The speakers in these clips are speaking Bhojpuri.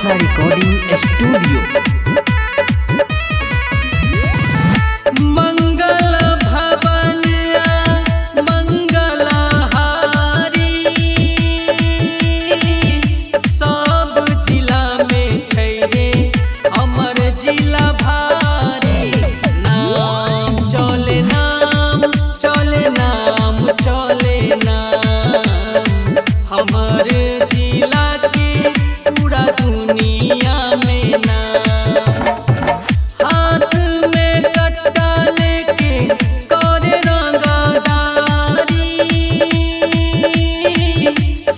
आशा रिकॉर्डिंग स्टूडियो। मंगल भवनिया मंगल हारी सब जिला में छै रे हमर जिला भारी। नाम चले नाम चले नाम चले नाम हमर जिला के पूरा दुनिया में नाम। हाथ में कट्टा लेके करे रंगदारी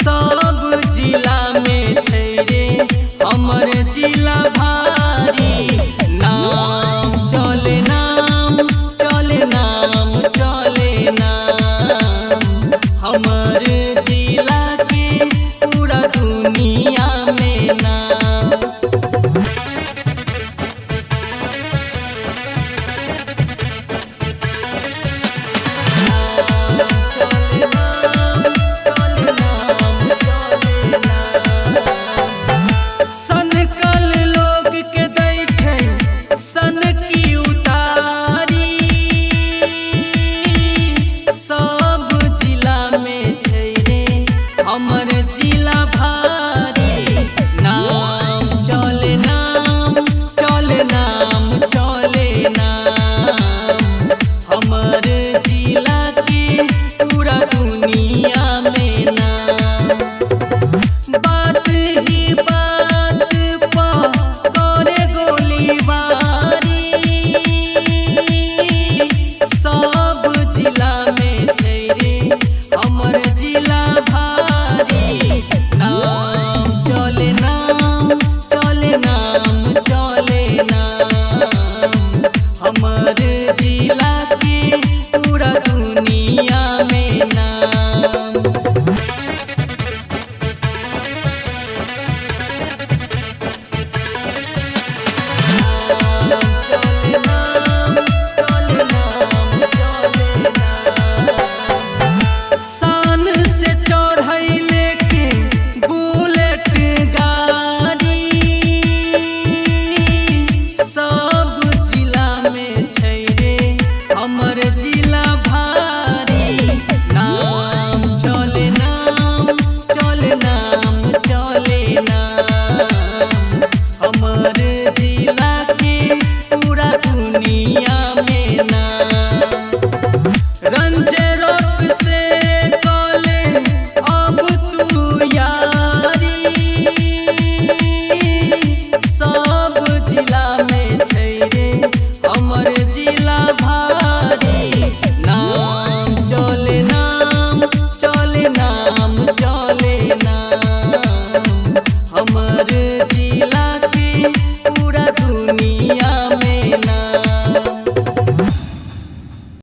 सब जिला में छै रे हमर जिला भारी। नाम चले नाम चले नाम चले नाम हमर जिला के पूरा दुनिया में नाम। सनकल लोग के दै छै सन की उतारी सब जिला में छै रे हमर जिला भारी। नाम चले नाम चले नाम चले नाम हमर जिला के पूरा दुनिया में नाम। बात ही बात पा करे गोलीबारी सब जिला में छै रे हमर जिला भारी। नाम चले नाम चले नाम चले नाम हमर जिला के पूरा दुनिया में नाम। शान से चढ़ै लेके बुलेट गाड़ी सब जिला में छै रे हमर जिला भारी। नाम चले नाम चले नाम चले नाम हमर जिला के पूरा दुनिया में नाम।